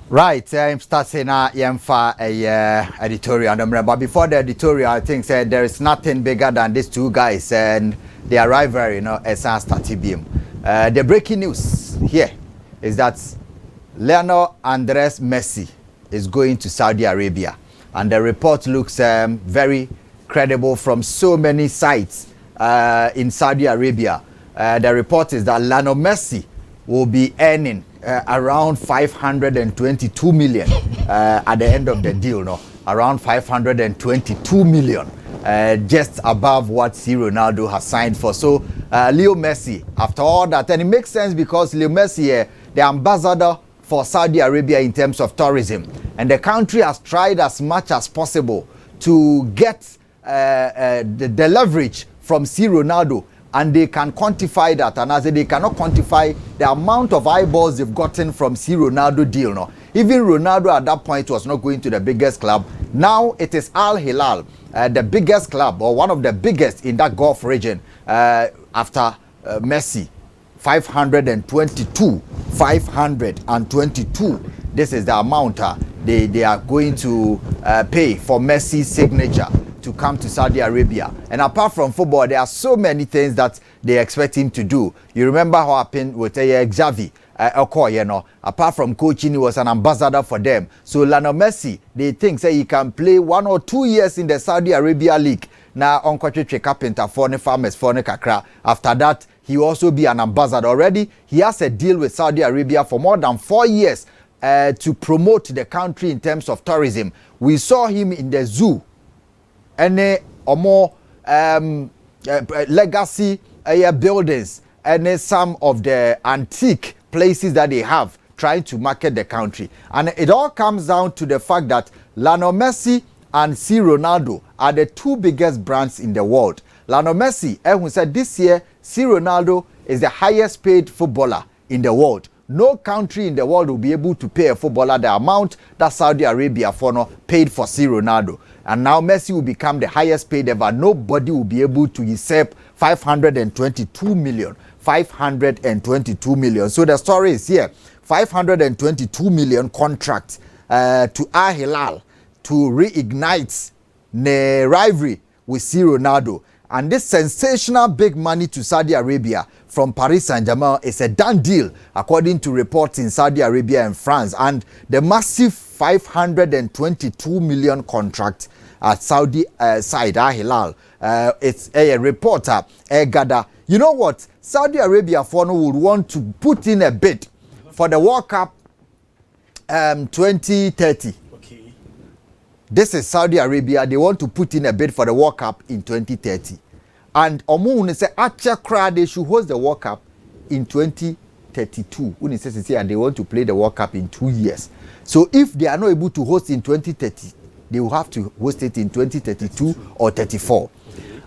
Right, I'm starting a editorial. But before the editorial, I think there is nothing bigger than these two guys and their rivalry, as I started beam. The breaking news here is that Lionel Andres Messi is going to Saudi Arabia, and the report looks very credible from so many sites in Saudi Arabia. The report is that Lionel Messi will be earning around 522 million at the end of the deal, around 522 million, just above what Ronaldo has signed for. So Leo Messi, after all that, and it makes sense because Leo Messi, the ambassador for Saudi Arabia in terms of tourism, and the country has tried as much as possible to get the leverage from Ronaldo. And they can quantify that, and as they cannot quantify the amount of eyeballs they've gotten from Ronaldo deal. No, even Ronaldo at that point was not going to the biggest club. Now it is Al Hilal, the biggest club or one of the biggest in that Gulf region after Messi. 522. This is the amount they are going to pay for Messi's signature to come to Saudi Arabia. And apart from football, there are so many things that they expect him to do. You remember what happened with Xavi Okoye, apart from coaching, he was an ambassador for them. So Lionel Messi, they think he can play 1 or 2 years in the Saudi Arabia League. Now on carpenter for the farmers for the kakra. After that, he will also be an ambassador. Already, he has a deal with Saudi Arabia for more than 4 years to promote the country in terms of tourism. We saw him in the zoo. Any or more legacy buildings and some of the antique places that they have trying to market the country. And it all comes down to the fact that Lionel Messi and Ronaldo are the two biggest brands in the world. Lionel Messi, who said this year, Ronaldo is the highest paid footballer in the world. No country in the world will be able to pay a footballer the amount that Saudi Arabia paid for Ronaldo. And now Messi will become the highest paid ever. Nobody will be able to usurp 522 million. 522 million. So the story is here. 522 million contract to Al Hilal to reignite the rivalry with Ronaldo. And this sensational big money to Saudi Arabia from Paris Saint-Germain is a done deal, according to reports in Saudi Arabia and France. And the massive 522 million contract at Saudi side, Al Hilal, it's a reporter, Gada. You know what? Saudi Arabia would want to put in a bid for the World Cup 2030. Okay. This is Saudi Arabia. They want to put in a bid for the World Cup in 2030. And Omun say Achakra, they should host the World Cup in 2032. When says and they want to play the World Cup in 2 years. So if they are not able to host in 2030, they will have to host it in 2032 or 34.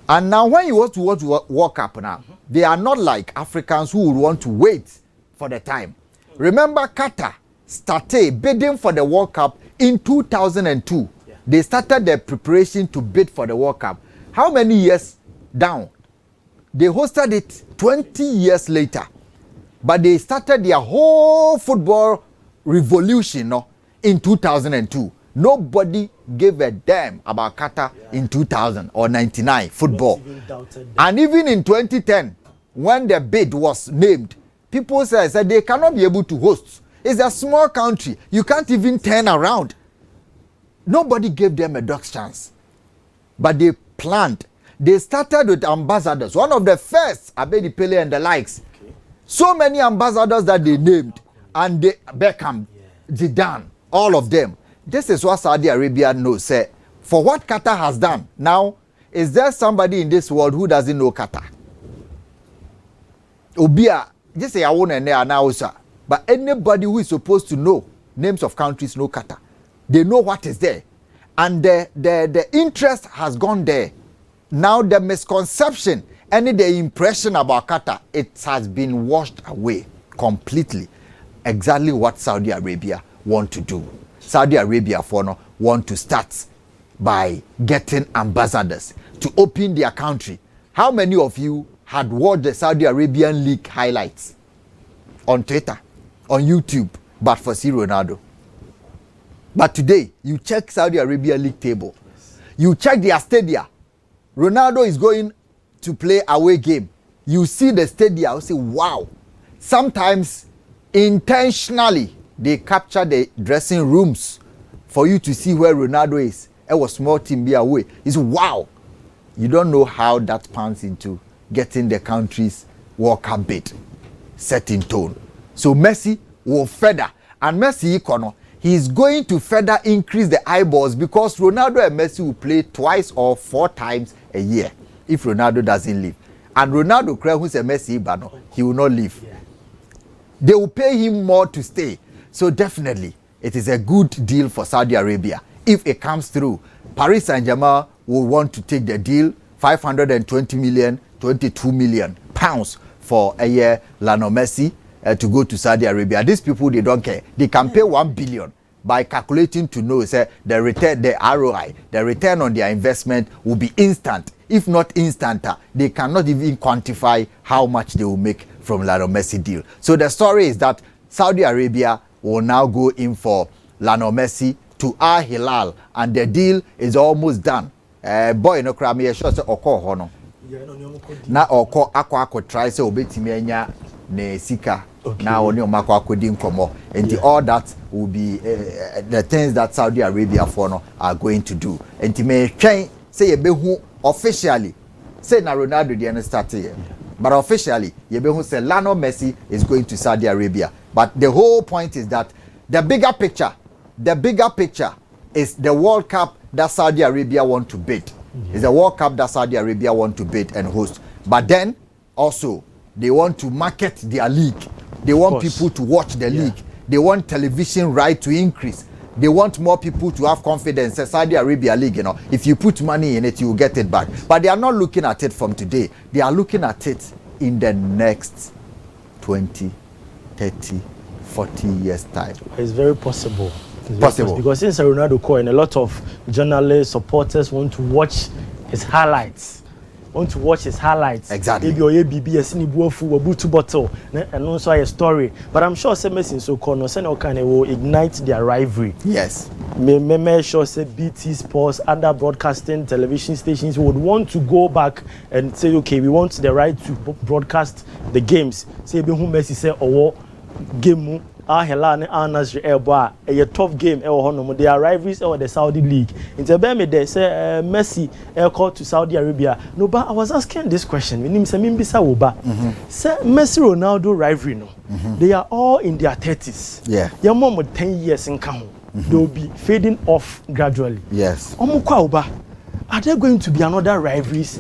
And now when you want to watch World Cup now, they are not like Africans who would want to wait for the time. Remember Qatar started bidding for the World Cup in 2002. Yeah. They started their preparation to bid for the World Cup. How many years down? They hosted it 20 years later. But they started their whole football revolution in 2002. Nobody gave a damn about Qatar in 2000 or 99 football. And even in 2010, when the bid was named, people said they cannot be able to host. It's a small country. You can't even turn around. Nobody gave them a dog's chance. But they planned. They started with ambassadors. One of the first, Abedi Pele and the likes. Okay. So many ambassadors that they named. And they, Beckham, Zidane, all of them. This is what Saudi Arabia knows. For what Qatar has done. Now, is there somebody in this world who doesn't know Qatar? Obia, just say I want to know. But anybody who is supposed to know names of countries know Qatar. They know what is there. And the interest has gone there. Now the misconception and the impression about Qatar, it has been washed away completely. Exactly what Saudi Arabia want to do. Saudi Arabia want to start by getting ambassadors to open their country. How many of you had watched the Saudi Arabian League highlights on Twitter, on YouTube, but for Ronaldo? But today, you check Saudi Arabia league table. You check their stadia. Ronaldo is going to play away game. You see the stadia, you say, wow. Sometimes, intentionally, they capture the dressing rooms for you to see where Ronaldo is. It was small team be away. It's wow. You don't know how that pans into getting the country's World Cup bid set in tone. So Messi will further. And Messi, he is going to further increase the eyeballs because Ronaldo and Messi will play twice or 4 times a year if Ronaldo doesn't leave. And Ronaldo, who's a Messi, but he will not leave. Yeah. They will pay him more to stay. So definitely, it is a good deal for Saudi Arabia. If it comes through, Paris Saint-Germain will want to take the deal, 520 million, 22 million pounds for a year, Lionel Messi, to go to Saudi Arabia. These people, they don't care. They can pay 1 billion by calculating to know, say, the return, the ROI, the return on their investment will be instant. If not instant, they cannot even quantify how much they will make from Lionel Messi deal. So the story is that Saudi Arabia will now go in for Lionel Messi to Al Hilal, and the deal is almost done. Boy, no crime, me sure say oko hono. Na oko akwa try say obetimi anya na sika. Now oni omako akodi nkomo. And all that will be the things that Saudi Arabia for no are going to do. And me try say yebehu officially say na Ronaldo dey start here. But officially yebehu say Lionel Messi is going to Saudi Arabia. But the whole point is that the bigger picture is the World Cup that Saudi Arabia want to bid. It's a World Cup that Saudi Arabia want to bid and host. But then also they want to market their league. They want people to watch the league. They want television right to increase. They want more people to have confidence in Saudi Arabia league. You know, if you put money in it, you will get it back. But they are not looking at it from today. They are looking at it in the next 20, 30, 40 years time. It's very possible. Because since Ronaldo called, and a lot of journalists, supporters want to watch his highlights. Exactly. Maybe or BBS ni buofu wabutu bottle and also a story. But I'm sure some Messi so corner will ignite their rivalry. Yes. Me sure say BT Sports, other broadcasting television stations would want to go back and say, okay, we want the right to broadcast the games. Say who Messi say game Al Hilal and Al Nassr a tough game they are rivals or the Saudi league. In the they say Messi called to Saudi Arabia. No, but I was asking this question. Say Messi Ronaldo rivalry no. They are all in their 30s. Yeah. Your mom with 10 years in Kamu. They will be fading off gradually. Yes. Are there going to be another rivalries,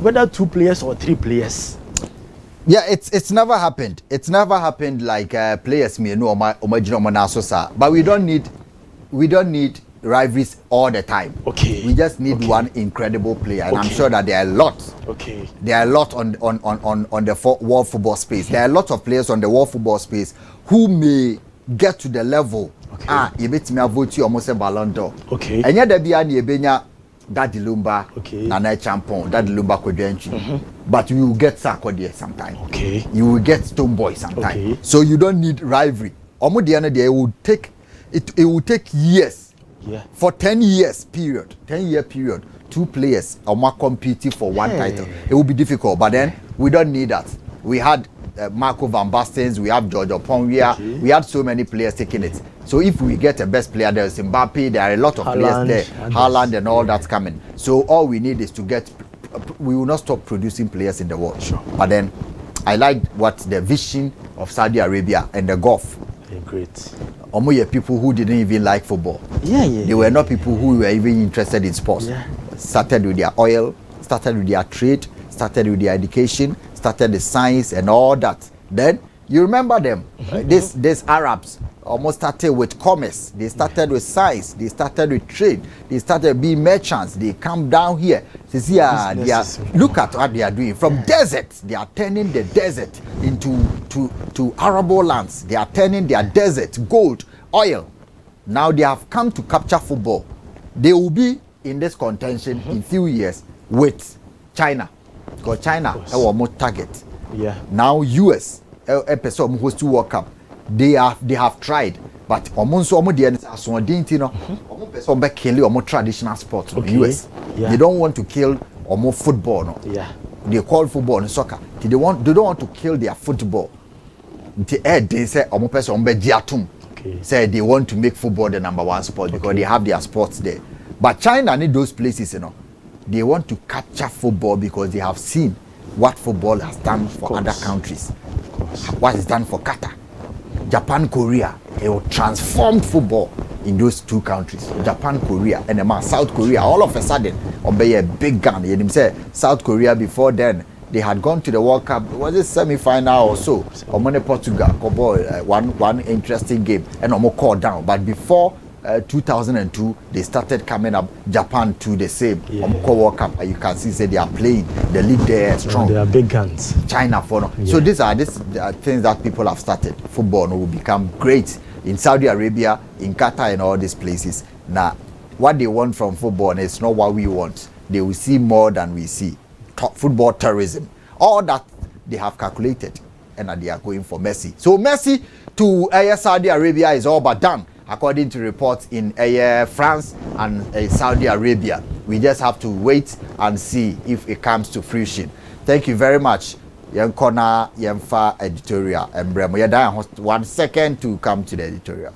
whether 2 players or 3 players? Yeah, it's never happened. It's never happened like players me no but we don't need rivalries all the time. Okay. We just need one incredible player, and I'm sure that there are a lot. Okay. There are a lot on the world football space. There are a lot of players on the world football space who may get to the level. You bet me vote you almost a Ballon d'Or. Okay. And yet there be any benya Daddy Lumba, okay. Nana Champon, Daddy Lumba Kodwenchi. But you will get Sarko there sometime. Okay. You will get Stone Boy sometime. Okay. So you don't need rivalry. Omo the end it will take years. Yeah. For 10 years period. 10-year period. 2 players are competing for one title. It will be difficult, but then we don't need that. We had Marco van Basten, we have George Oponwia, we had so many players taking it. So if we get a best player, there's Mbappe, there are a lot of players there, Haaland and all that's coming. So all we need is to get, we will not stop producing players in the world. Sure. But then I like what the vision of Saudi Arabia and the Gulf. Great. Omoye people who didn't even like football. They were not people who were even interested in sports. Started with their oil, started with their trade, started with their education, started the science and all that. Then you remember them. These Arabs almost started with commerce. They started with science. They started with trade. They started being merchants. They come down here. Look at what they are doing. From desert, they are turning the desert into arable lands. They are turning their desert, gold, oil. Now they have come to capture football. They will be in this contention in few years with China. Because China is our most target. Yeah. Now US, a person who hosts to World Cup, they have tried. but omo nso omo de aso odinti no omo person be kill omo traditional sport in the US. Yeah. They don't want to kill omo football no. Yeah. They call football and soccer. They don't want to kill their football. They say omo person be diatum. Okay. Say they want to make football the number one sport because they have their sports there. But China need those places, you know. They want to capture football because they have seen what football has done for other countries. What is done for Qatar. Japan, Korea, they will transform football in those two countries. Japan, Korea, and South Korea, all of a sudden, obey a big gun. You say South Korea before then, they had gone to the World Cup. Was it semi-final or so? Omone Portugal, one interesting game, and Omo called down. But before 2002, they started coming up. Japan too, the same. World Cup, you can see say they are playing. The league there strong. They are big guns. China for no. So these are things that people have started. Football will become great in Saudi Arabia, in Qatar, and all these places. Now, what they want from football is not what we want. They will see more than we see. Football terrorism, all that they have calculated, and they are going for Messi. So Messi to Saudi Arabia is all but done, according to reports in France and Saudi Arabia. We just have to wait and see if it comes to fruition. Thank you very much. Yankona Yemfa editorial. And 1 second to come to the editorial.